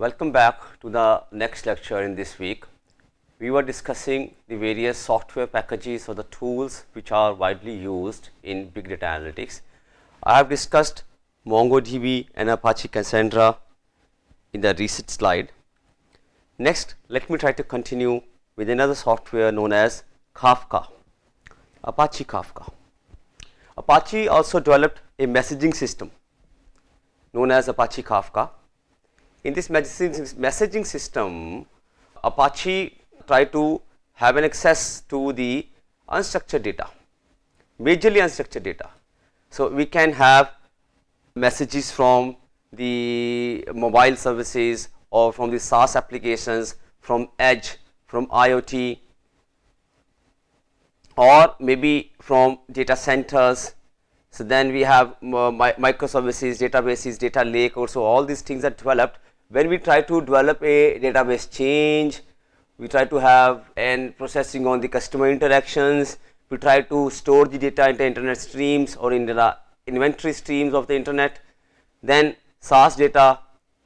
Welcome back to the next lecture in this week. We were discussing the various software packages or the tools which are widely used in big data analytics. I have discussed MongoDB and Apache Cassandra in the recent slide. Next, let me try to continue with another software known as Kafka, Apache Kafka. Apache also developed a messaging system known as Apache Kafka. In this messaging system, Apache tried to have an access to the unstructured data, majorly unstructured data. So, we can have messages from the mobile services or from the SaaS applications, from edge, from IoT, or maybe from data centers. So, then we have microservices, databases, data lake also. All these things are developed. When we try to develop a database change, we try to have an processing on the customer interactions, we try to store the data into internet streams or in the inventory streams of the internet. Then SaaS data,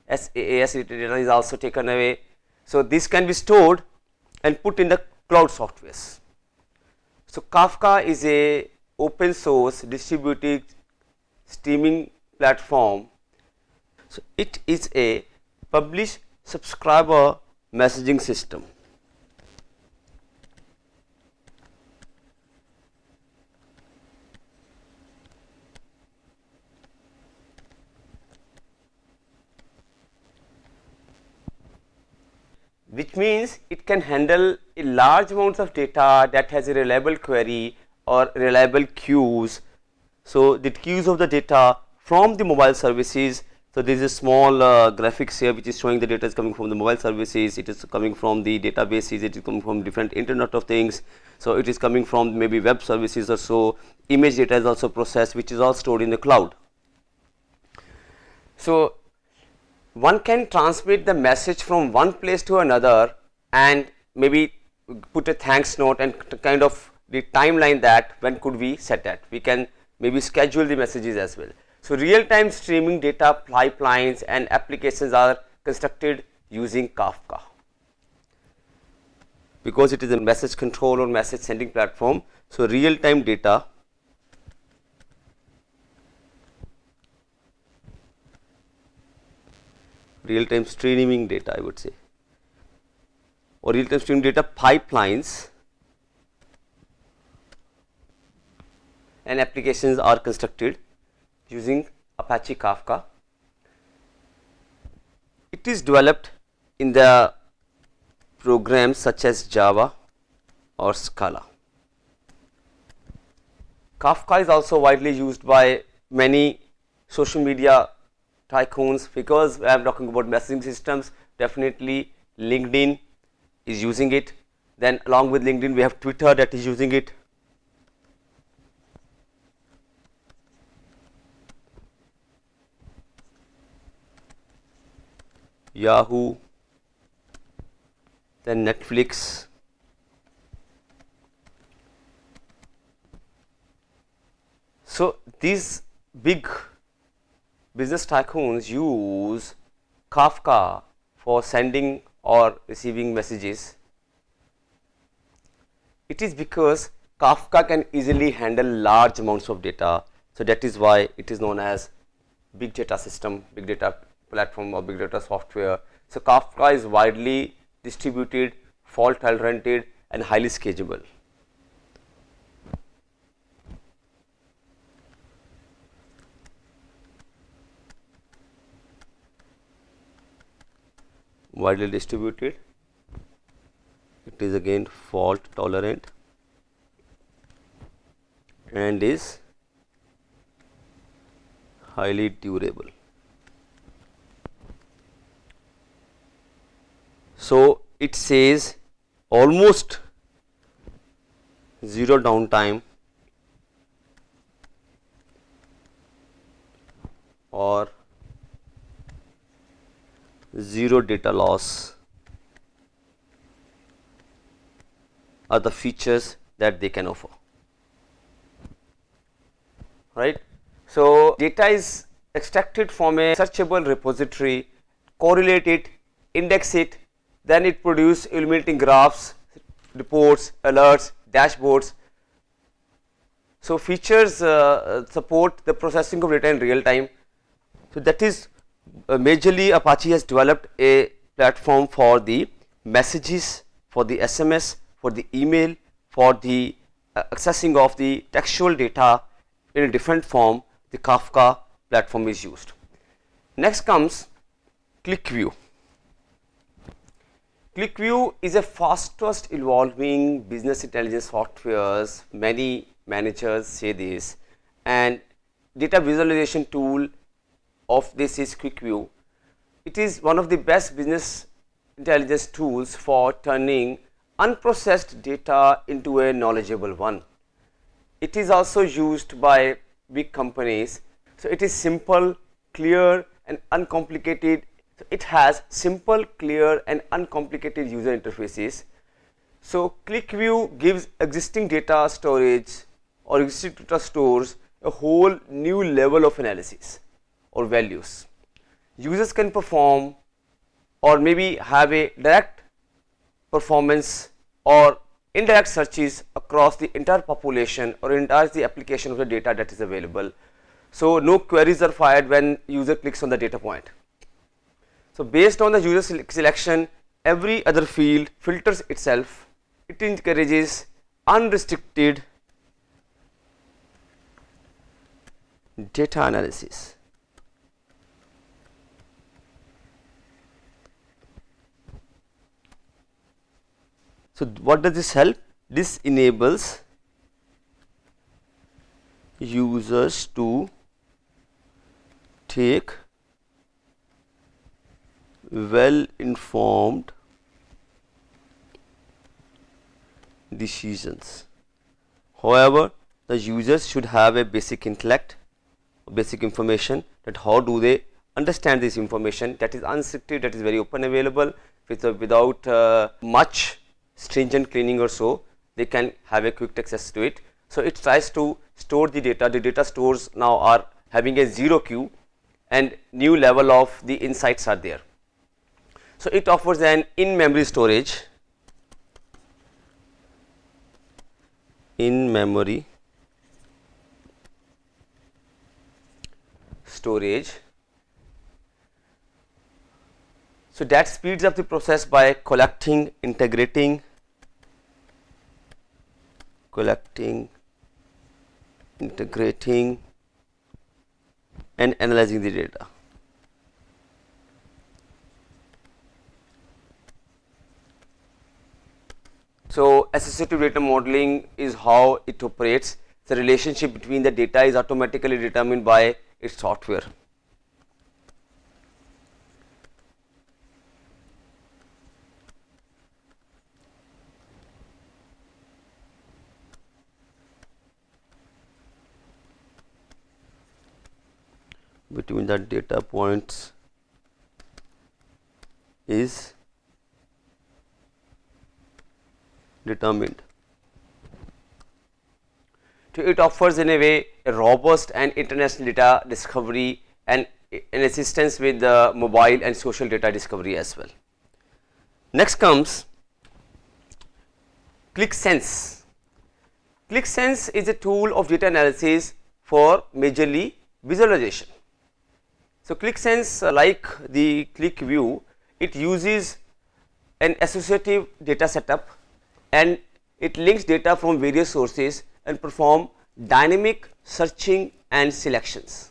SaaS data is also taken away. So, this can be stored and put in the cloud softwares. So, Kafka is a open source distributed streaming platform. So, it is a publish subscriber messaging system. Which means it can handle a large amounts of data that has a reliable query or reliable queues. So, the queues of the data from the mobile services. So, there is a small graphics here which is showing the data is coming from the mobile services, it is coming from the databases, it is coming from different internet of things. So, it is coming from maybe web services or so, image data is also processed, which is all stored in the cloud. So, one can transmit the message from one place to another and maybe put a thanks note and kind of the timeline that when could we set that. We can maybe schedule the messages as well. So, real time streaming data pipelines and applications are constructed using Kafka. Because it is a message control or message sending platform. So, real time data real time streaming data, I would say, or real time streaming data pipelines and applications are constructed using Apache Kafka. It is developed in the programs such as Java or Scala. Kafka is also widely used by many social media tycoons, because I am talking about messaging systems. Definitely LinkedIn is using it. Then along with LinkedIn we have Twitter that is using it. Yahoo, then Netflix. So, these big business tycoons use Kafka for sending or receiving messages. It is because Kafka can easily handle large amounts of data. So, that is why it is known as big data system, big data platform or big data software. So, Kafka is widely distributed, fault tolerant and highly scalable. Widely distributed, it is again fault tolerant and is highly durable. So, it says almost zero downtime or zero data loss are the features that they can offer, right. So, data is extracted from a searchable repository, correlate it index it, then it produce illuminating graphs, reports, alerts, dashboards. So features support the processing of data in real time. So that is majorly Apache has developed a platform for the messages, for the SMS, for the email, for the accessing of the textual data in a different form. The Kafka platform is used. Next comes ClickView. ClickView is a fastest evolving business intelligence softwares. Many managers say this, and data visualization tool of this is ClickView. It is one of the best business intelligence tools for turning unprocessed data into a knowledgeable one. It is also used by big companies. So it is simple, clear and uncomplicated. So it has simple, clear and uncomplicated user interfaces. So ClickView gives existing data storage or existing data stores a whole new level of analysis or values. Users can perform or maybe have a direct performance or indirect searches across the entire population or entire the application of the data that is available. So no queries are fired when user clicks on the data point. So based on the user selection, every other field filters itself. It encourages unrestricted data analysis. So what does this help? This enables users to take well informed decisions. However, the users should have a basic intellect, basic information, that how do they understand this information, that is unrestricted, that is very open available, without much stringent cleaning or so, they can have a quick access to it. So it tries to store the data stores now are having a zero queue and new level of the insights are there. So it offers an in-memory storage, in-memory storage. So that speeds up the process by collecting, integrating, and analyzing the data. So associative data modeling is how it operates. The relationship between the data is automatically determined by its software. Between the data points is determined. So it offers in a way a robust and international data discovery and an assistance with the mobile and social data discovery as well. Next comes Quicksense. Quicksense is a tool of data analysis for majorly visualization. So Quicksense, like the ClickView, it uses an associative data setup and it links data from various sources and perform dynamic searching and selections.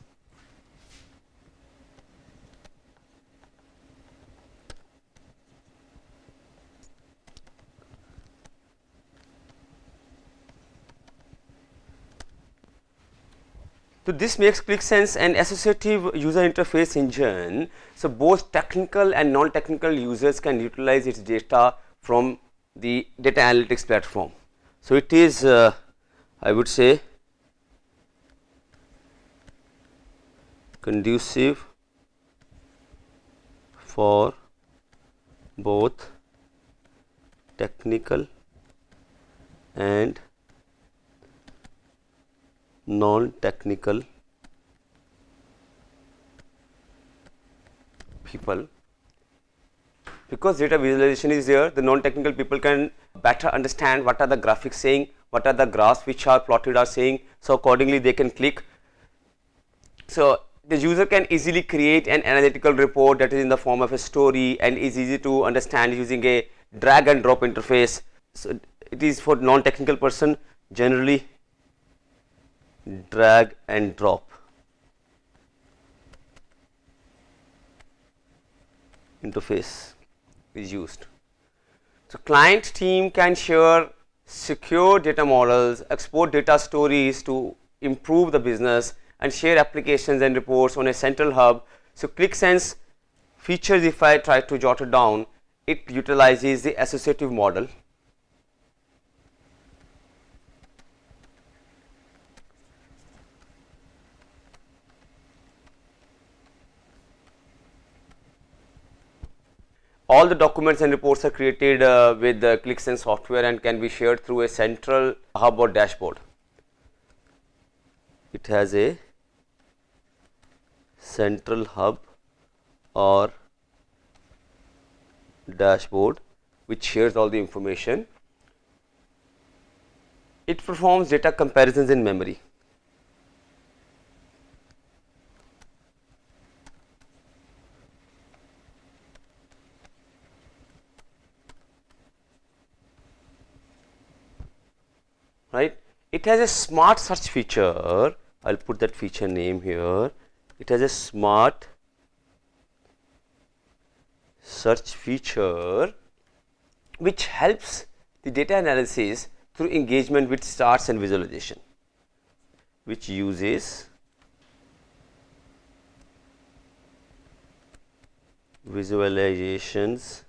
So this makes Quicksense an associative user interface engine. So both technical and non-technical users can utilize its data from the data analytics platform. So it is, I would say, conducive for both technical and non-technical people. Because data visualization is there, the non-technical people can better understand what are the graphics saying, what are the graphs which are plotted are saying, so accordingly they can click. So the user can easily create an analytical report that is in the form of a story and is easy to understand using a drag and drop interface. So it is for non-technical person, generally drag and drop interface is used. So client team can share secure data models, export data stories to improve the business, and share applications and reports on a central hub. So Quicksense features, if I try to jot it down, it utilizes the associative model. All the documents and reports are created with the Quicksense software and can be shared through a central hub or dashboard. It has a central hub or dashboard which shares all the information. It performs data comparisons in memory. Right? It has a smart search feature. I'll put that feature name here. It has a smart search feature which helps the data analysis through engagement with charts and visualization, which uses visualizations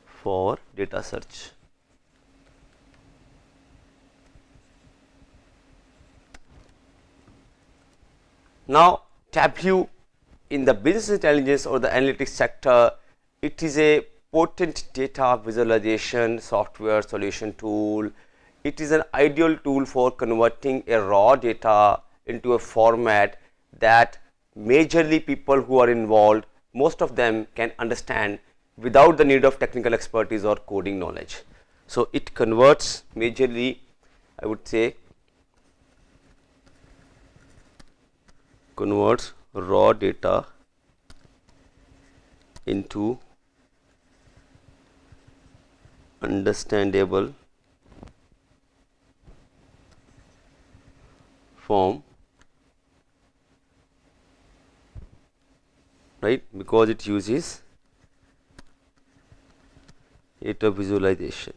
for data search. Now, Tableau in the business intelligence or the analytics sector, it is a potent data visualization software solution tool. It is an ideal tool for converting a raw data into a format that majorly people who are involved, most of them can understand without the need of technical expertise or coding knowledge. So it converts majorly, I would say, converts raw data into understandable form, right, because it uses data visualization.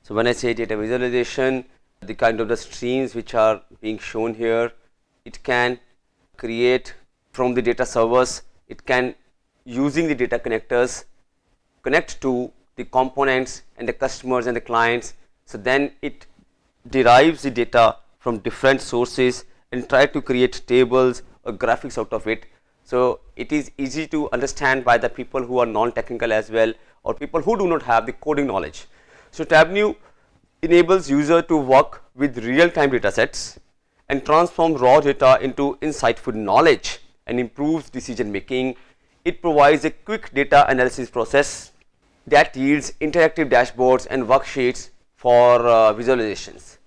So when I say data visualization, the kind of the streams which are being shown here, it can create from the data servers, it can using the data connectors connect to the components and the customers and the clients. So then it derives the data from different sources and try to create tables or graphics out of it. So it is easy to understand by the people who are non-technical as well, or people who do not have the coding knowledge. So Tableau enables user to work with real-time data sets and transform raw data into insightful knowledge and improves decision making. It provides a quick data analysis process that yields interactive dashboards and worksheets for visualizations.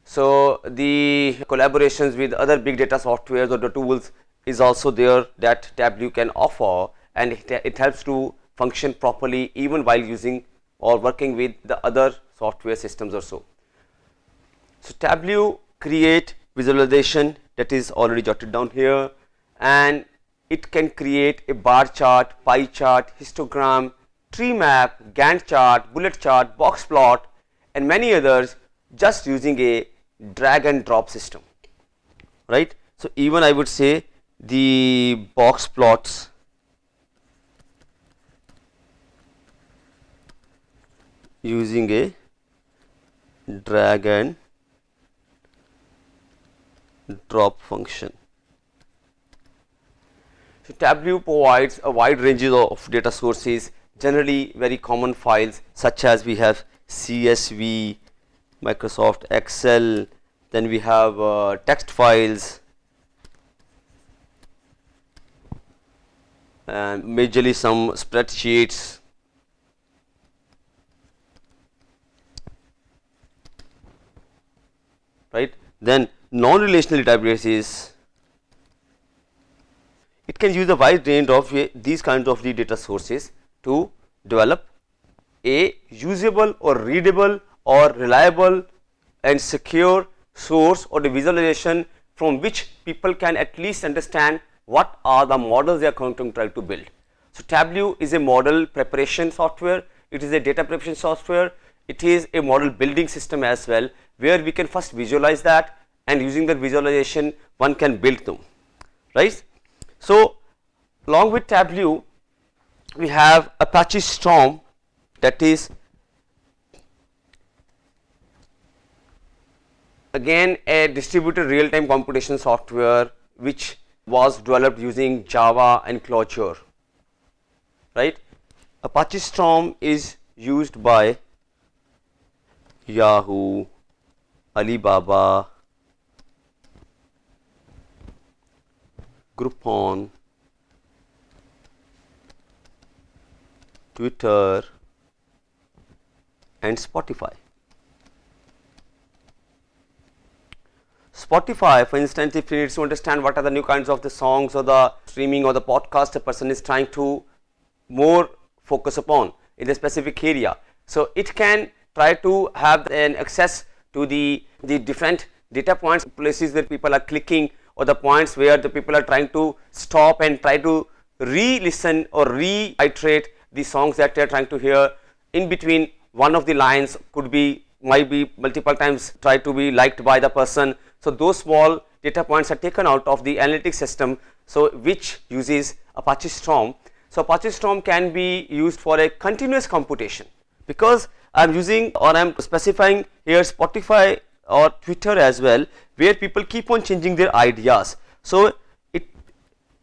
So the collaborations with other big data softwares or the tools is also there that Tableau can offer, and it helps to function properly even while using or working with the other software systems or so. So Tableau create visualization that is already jotted down here, and it can create a bar chart, pie chart, histogram, tree map, Gantt chart, bullet chart, box plot, and many others just using a drag and drop system, right. So even I would say the box plots using a drag and drop function. So Tableau provides a wide range of data sources, generally very common files such as we have CSV, Microsoft Excel, then we have text files, and majorly some spreadsheets. Right. Then non-relational databases. It can use a wide range of these kinds of the data sources to develop a usable or readable or reliable and secure source or the visualization from which people can at least understand what are the models they are going to try to build. So, Tableau is a model preparation software, it is a data preparation software, it is a model building system as well, where we can first visualize that, and using that visualization one can build them, right. So, along with Tableau we have Apache Storm, that is again a distributed real time computation software which was developed using Java and Clojure, right. Apache Storm is used by Yahoo, Alibaba, Groupon, Twitter and Spotify. Spotify, for instance, if you need to understand what are the new kinds of the songs or the streaming or the podcast a person is trying to more focus upon in a specific area, so it can try to have an access to the different data points, places where people are clicking, or the points where the people are trying to stop and try to re-listen or reiterate the songs that they are trying to hear. In between one of the lines might be multiple times try to be liked by the person. So, those small data points are taken out of the analytics system, so which uses Apache Storm. So, Apache Storm can be used for a continuous computation, because I am using or I am specifying here Spotify or Twitter as well, where people keep on changing their ideas. So, it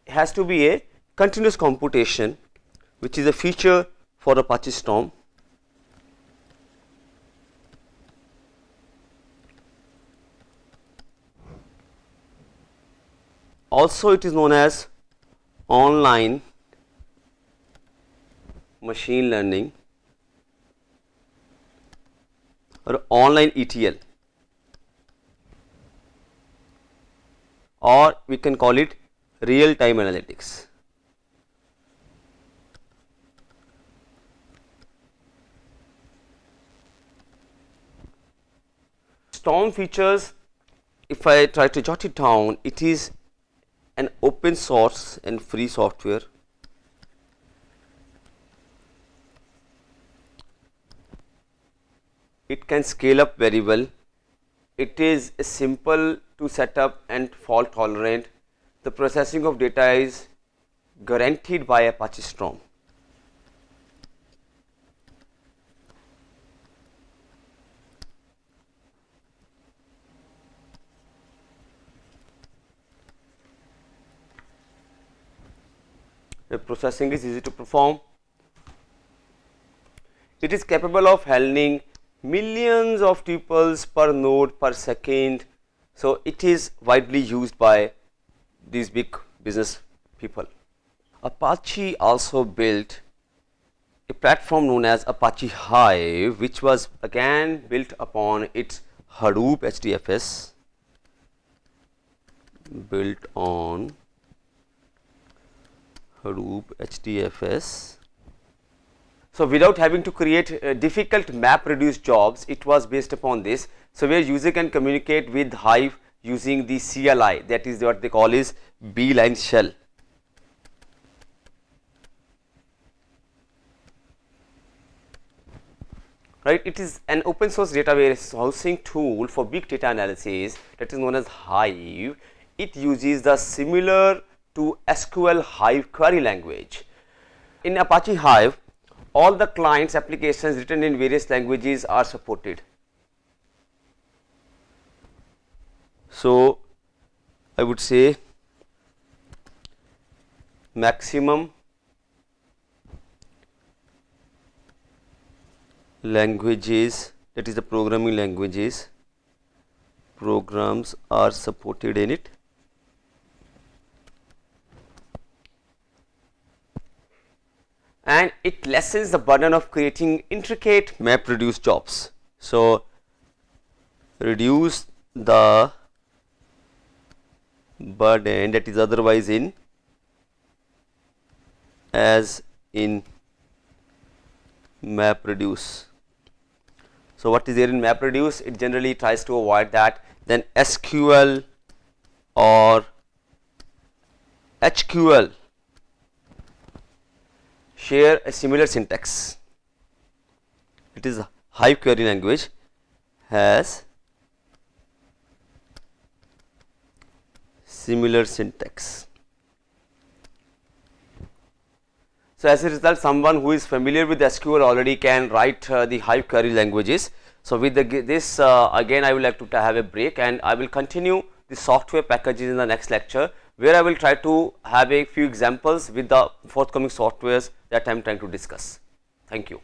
has to be a continuous computation, which is a feature for Apache Storm. Also, it is known as online machine learning or online ETL, or we can call it real time analytics. Storm features, if I try to jot it down, it is an open source and free software. It can scale up very well. It is simple to set up and fault tolerant. The processing of data is guaranteed by Apache Storm. The processing is easy to perform. It is capable of handling millions of tuples per node per second. So, it is widely used by these big business people. Apache also built a platform known as Apache Hive, which was again built upon its Hadoop HDFS, built on Hadoop HDFS. So, without having to create difficult map reduced jobs, it was based upon this. So, where user can communicate with Hive using the CLI, that is what they call is beeline shell. Right, it is an open source database housing tool for big data analysis that is known as Hive. It uses the similar to SQL Hive query language. In Apache Hive, all the clients applications written in various languages are supported. So, I would say maximum languages, that is the programming languages, programs are supported in it. and it lessens the burden of creating intricate MapReduce jobs. So, reduce the burden that is otherwise in as in MapReduce. So, what is there in MapReduce? It generally tries to avoid that. Then SQL or HQL share a similar syntax. It is a Hive query language has similar syntax. So, as a result, someone who is familiar with SQL already can write the Hive query languages. So, with this again I will have to have a break, and I will continue the software packages in the next lecture, where I will try to have a few examples with the forthcoming softwares that I am trying to discuss. Thank you.